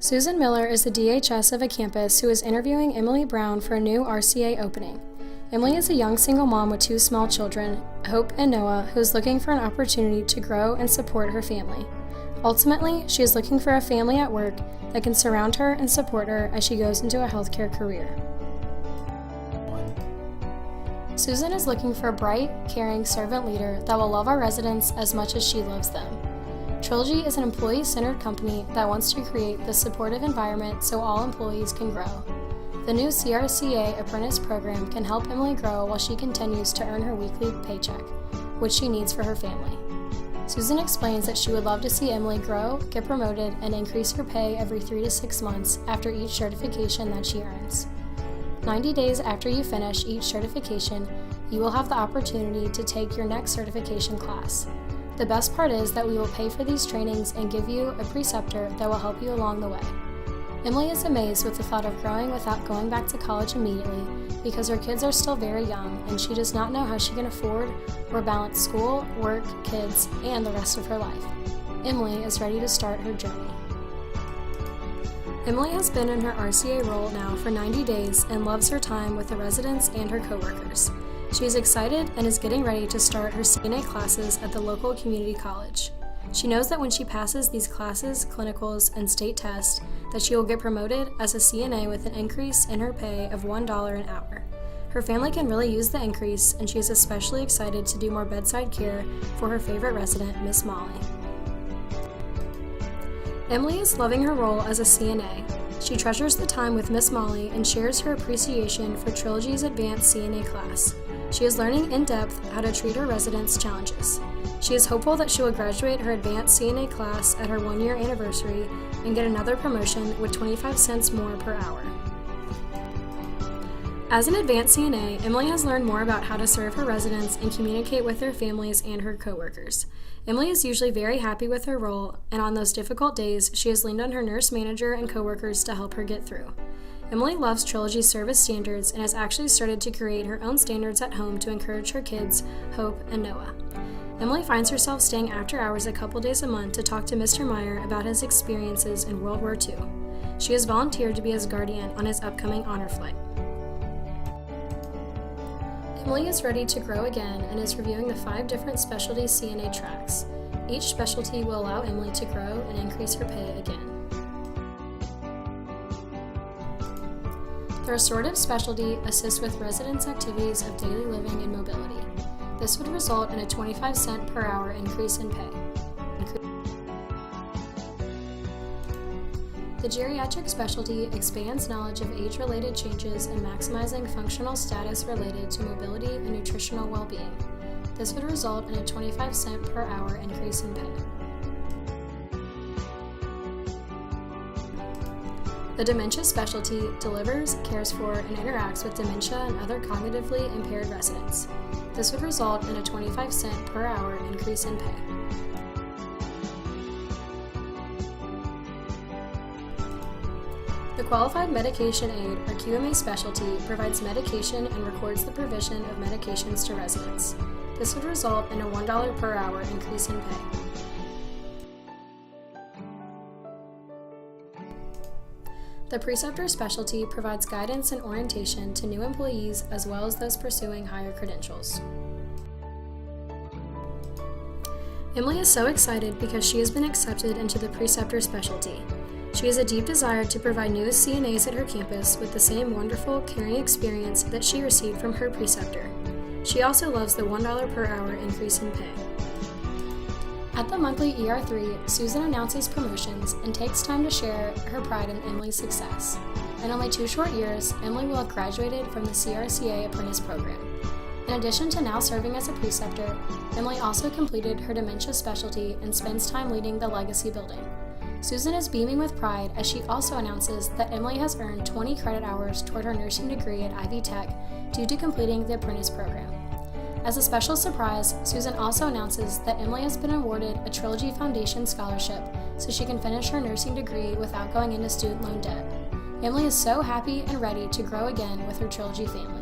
Susan Miller is the DHS of a campus who is interviewing Emily Brown for a new RCA opening. Emily is a young single mom with 2 small children, Hope and Noah, who is looking for an opportunity to grow and support her family. Ultimately, she is looking for a family at work that can surround her and support her as she goes into a healthcare career. Susan is looking for a bright, caring servant leader that will love our residents as much as she loves them. Trilogy is an employee-centered company that wants to create this supportive environment so all employees can grow. The new CRCA Apprentice program can help Emily grow while she continues to earn her weekly paycheck, which she needs for her family. Susan explains that she would love to see Emily grow, get promoted, and increase her pay every 3 to 6 months after each certification that she earns. 90 days after you finish each certification, you will have the opportunity to take your next certification class. The best part is that we will pay for these trainings and give you a preceptor that will help you along the way. Emily is amazed with the thought of growing without going back to college immediately because her kids are still very young and she does not know how she can afford or balance school, work, kids, and the rest of her life. Emily is ready to start her journey. Emily has been in her RCA role now for 90 days and loves her time with the residents and her coworkers. She is excited and is getting ready to start her CNA classes at the local community college. She knows that when she passes these classes, clinicals, and state tests, that she will get promoted as a CNA with an increase in her pay of $1 an hour. Her family can really use the increase, and she is especially excited to do more bedside care for her favorite resident, Miss Molly. Emily is loving her role as a CNA. She treasures the time with Miss Molly and shares her appreciation for Trilogy's advanced CNA class. She is learning in depth how to treat her residents' challenges. She is hopeful that she will graduate her advanced CNA class at her 1-year anniversary and get another promotion with 25 cents more per hour. As an advanced CNA, Emily has learned more about how to serve her residents and communicate with their families and her coworkers. Emily is usually very happy with her role, and on those difficult days, she has leaned on her nurse manager and coworkers to help her get through. Emily loves Trilogy's service standards and has actually started to create her own standards at home to encourage her kids, Hope and Noah. Emily finds herself staying after hours a couple days a month to talk to Mr. Meyer about his experiences in World War II. She has volunteered to be his guardian on his upcoming honor flight. Emily is ready to grow again and is reviewing the 5 different specialty CNA tracks. Each specialty will allow Emily to grow and increase her pay again. The restorative specialty assists with residents' activities of daily living and mobility. This would result in a 25 cent per hour increase in pay. The geriatric specialty expands knowledge of age-related changes and maximizing functional status related to mobility and nutritional well-being. This would result in a 25 cent per hour increase in pay. The dementia specialty delivers, cares for, and interacts with dementia and other cognitively impaired residents. This would result in a 25 cent per hour increase in pay. The Qualified Medication Aid, or QMA specialty, provides medication and records the provision of medications to residents. This would result in a $1 per hour increase in pay. The preceptor specialty provides guidance and orientation to new employees as well as those pursuing higher credentials. Emily is so excited because she has been accepted into the preceptor specialty. She has a deep desire to provide new CNAs at her campus with the same wonderful, caring experience that she received from her preceptor. She also loves the $1 per hour increase in pay. At the monthly ER3, Susan announces promotions and takes time to share her pride in Emily's success. In only 2 short years, Emily will have graduated from the CRCA Apprentice program. In addition to now serving as a preceptor, Emily also completed her dementia specialty and spends time leading the Legacy building. Susan is beaming with pride as she also announces that Emily has earned 20 credit hours toward her nursing degree at Ivy Tech due to completing the Apprentice program. As a special surprise, Susan also announces that Emily has been awarded a Trilogy Foundation scholarship so she can finish her nursing degree without going into student loan debt. Emily is so happy and ready to grow again with her Trilogy family.